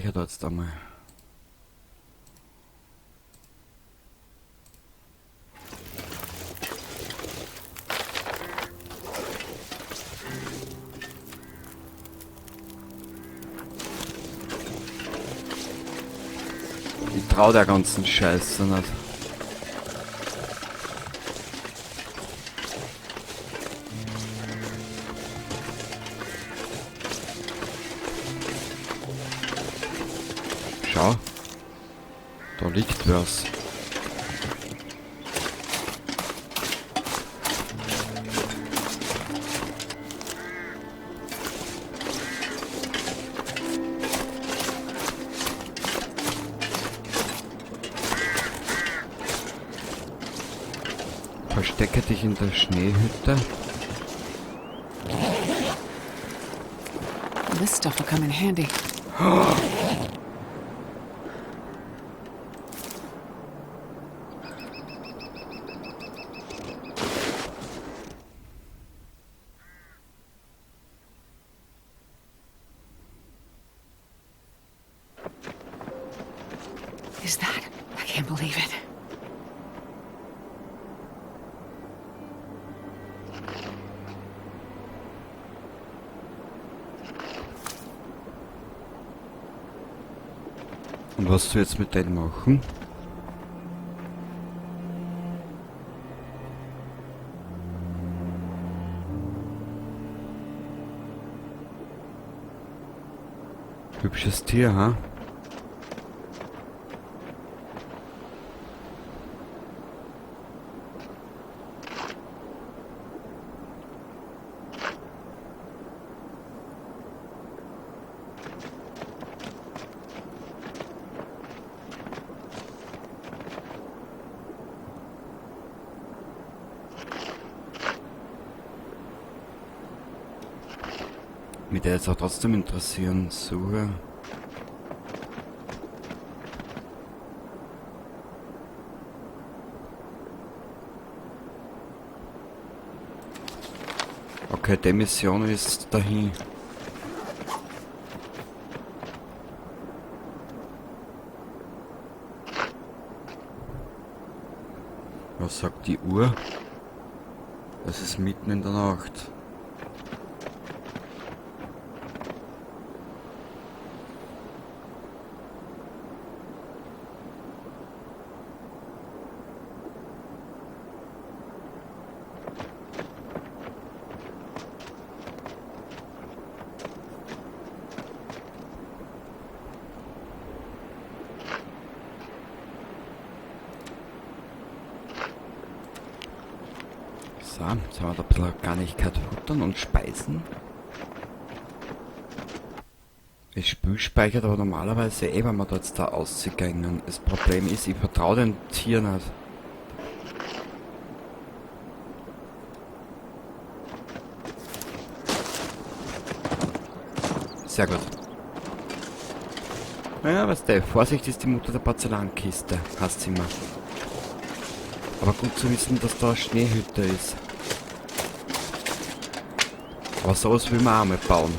speichere da jetzt einmal. Ich trau der ganzen Scheiße nicht. Schau, da liegt was. Verstecke dich in der Schneehütte. This stuff will come in handy. Is that? I can't believe it. Und was du jetzt mit denen machen? Hübsches Tier, ha? Mich der jetzt auch trotzdem interessieren. Suche. Okay, die Mission ist dahin. Was sagt die Uhr? Es ist mitten in der Nacht. So, jetzt haben wir da ein bisschen Garnigkeit futtern und speisen. Das Spiel speichert aber normalerweise wenn wir da jetzt da ausgegangen. Das Problem ist, ich vertraue den Tieren nicht. Sehr gut. Naja, weißt du, Vorsicht ist die Mutter der Porzellankiste, heißt's immer. Aber gut zu wissen, dass da eine Schneehütte ist. Aber sowas will man auch mal bauen.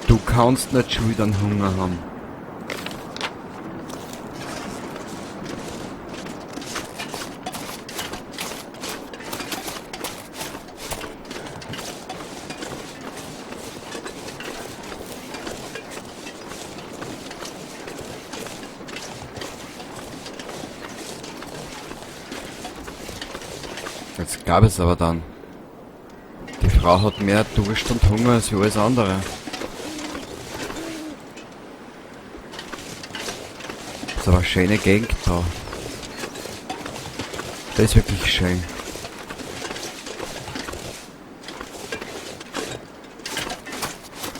Du kannst nicht schon wieder einen Hunger haben. Jetzt gab es aber dann. Die Frau hat mehr Durst und Hunger als wie alles andere. Das ist aber eine schöne Gegend da. Das ist wirklich schön.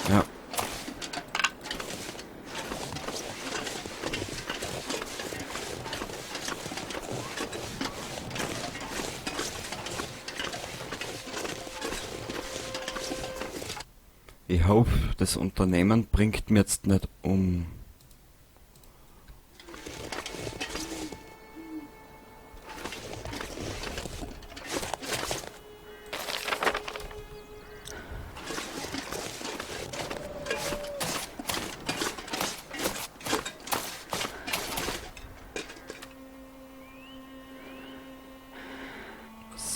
Ja. Ich hoffe, das Unternehmen bringt mir jetzt nicht um.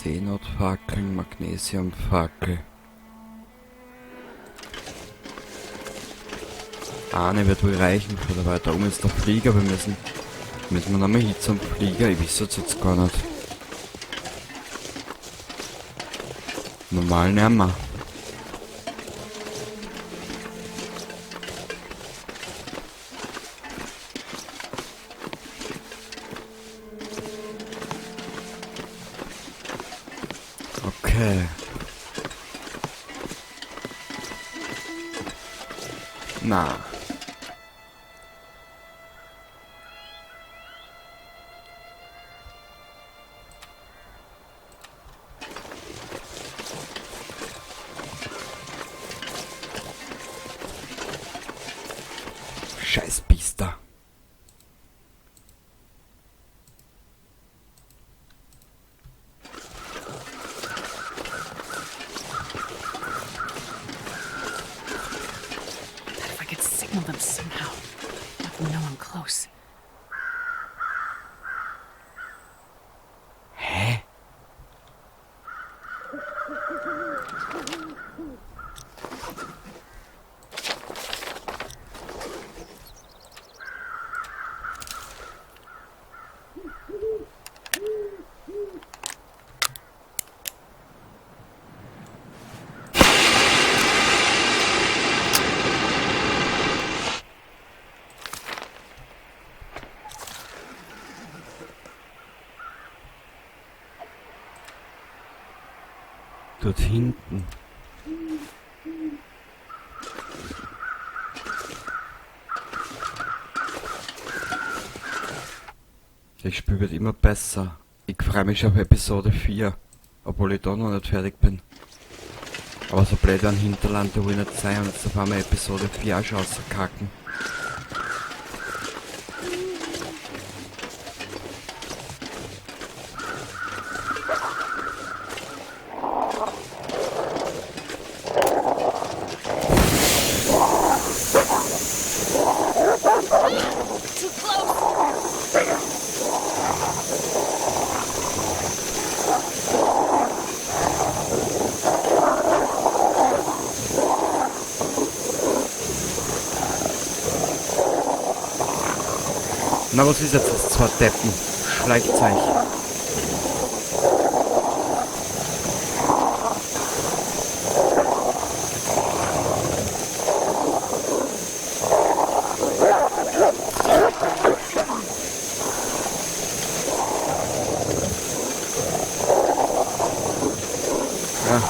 Seenotfackeln, Magnesiumfackel. Eine wird wohl reichen für da weiter oben ist der Flieger. Müssen wir nochmal hin zum Flieger? Ich weiß es jetzt gar nicht. Normal nicht mehr. Okay. Na. Scheiß Biester. If I could signal them somehow, let them know I'm close. Hä? Dort hinten. Das Spiel wird immer besser. Ich freue mich auf Episode 4, obwohl ich da noch nicht fertig bin. Aber so blöd ein Hinterland, da will ich nicht sein und jetzt auf einmal Episode 4 auch schon rauskacken. Na, was ist jetzt das? Zwei Deppen. Schleichzeichen. Ja.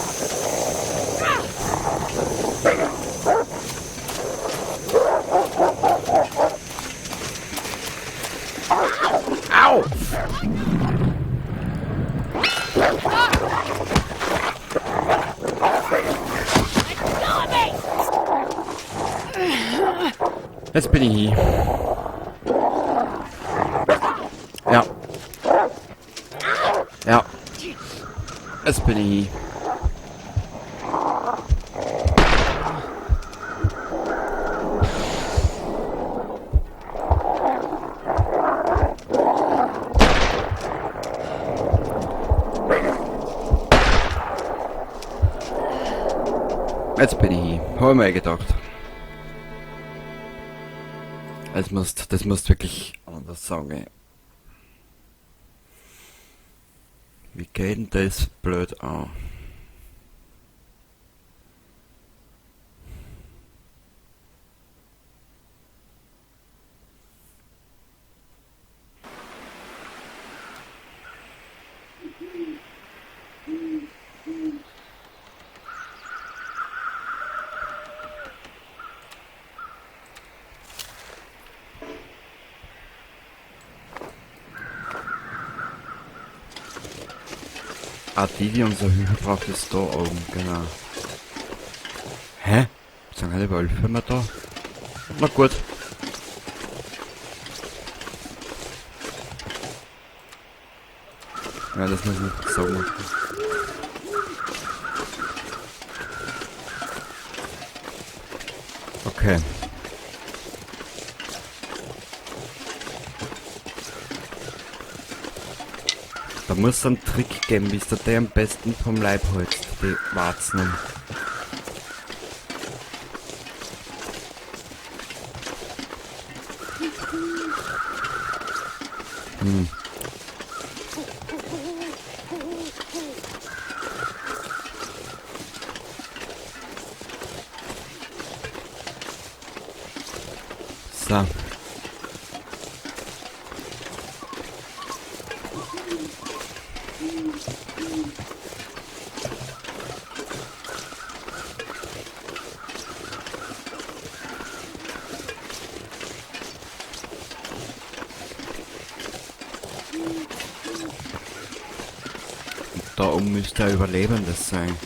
Au! Jetzt bin ich hier. Ja. Ja. Jetzt bin ich hier. Jetzt bin ich hier. Hab ich mir gedacht. Das musst wirklich anders sagen. Wie geht denn das blöd an? Ah, die unser Hügel braucht ist da oben, genau. Hä? Sind alle Wölfe immer da? Na gut. Ja, das muss ich so machen. Okay. Da muss es einen Trick geben, wie du der am besten vom Leib holst, die Warzen. So. Da oben müsste ein Überlebendes sein.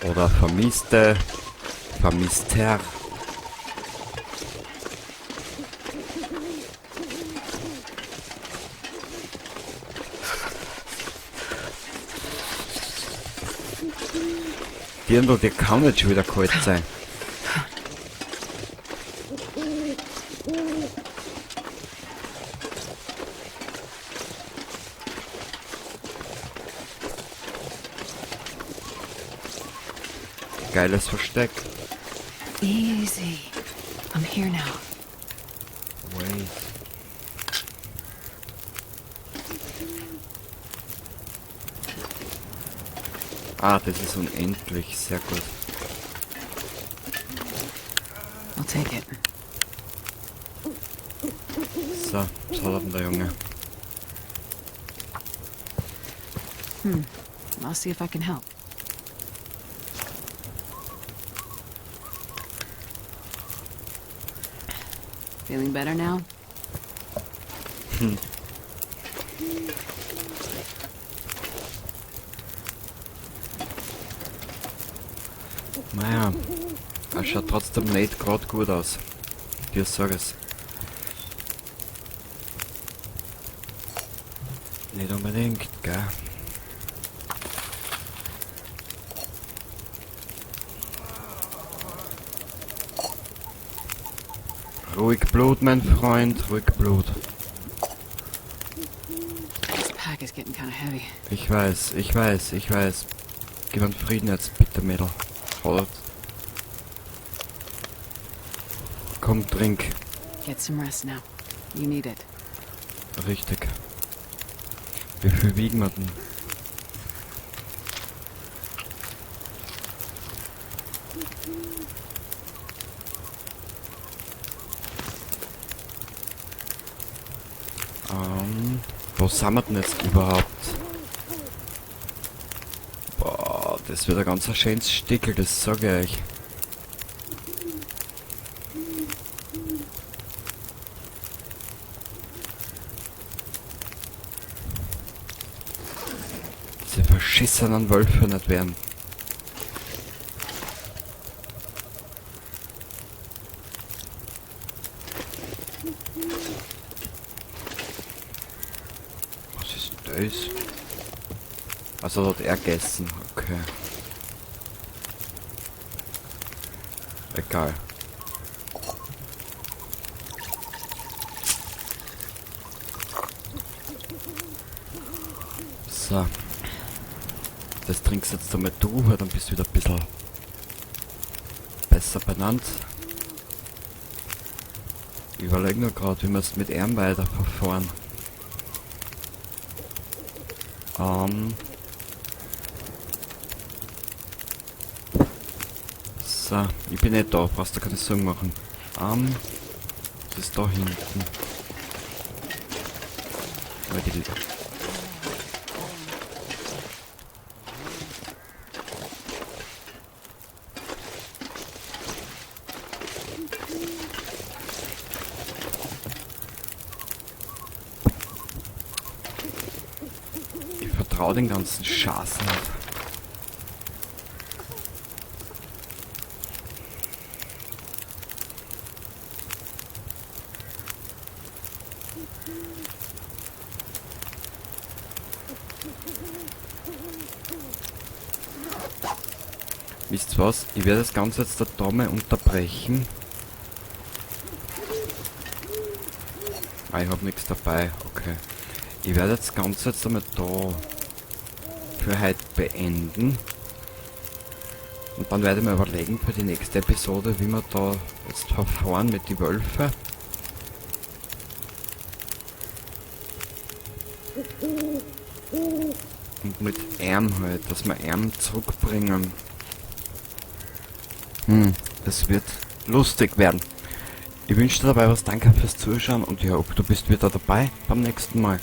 Oder Vermisster. Dirndl, die kann nicht schon wieder kalt sein. Geiles Versteck. Easy. I'm here now. Wait. Ah, das ist unendlich. Sehr gut. I'll take it. So, was hat denn der Junge? I'll see if I can help. Feeling better now? Naja, er schaut trotzdem nicht gerade gut aus. Dir sag es. Nicht unbedingt, gell? Ruhig Blut, mein Freund, ruhig Blut. This pack is getting kind of heavy. Ich weiß. Gib mir Frieden jetzt, bitte, Mädel. Halt. Komm, trink. Get some rest now. You need it. Richtig. Wie viel wiegen wir denn? Wo sind wir denn jetzt überhaupt? Boah, das wird ein ganz schönes Stickel, das sage ich euch. Diese verschissenen Wölfe nicht werden. Was ist denn das? Also hat er gegessen, okay. Egal. So. Das trinkst jetzt einmal du, weil dann bist du wieder ein bisschen besser benannt. Ich überlege nur gerade, wie wir es mit ihm weiter verfahren. So, ich bin nicht da, brauchst du keine Sorgen machen. Das ist da hinten. Aber die Ich vertraue den ganzen Schaß nicht. Wisst ihr was? Ich werde das Ganze jetzt da mal unterbrechen. Ah, ich hab nichts dabei, okay. Ich werde das Ganze jetzt einmal da für heute beenden. Und dann werde ich mir überlegen für die nächste Episode, wie wir da jetzt verfahren mit den Wölfen. Und mit Arm halt, dass wir Arm zurückbringen. Es wird lustig werden. Ich wünsche dir dabei was, danke fürs Zuschauen und ich hoffe, du bist wieder dabei beim nächsten Mal.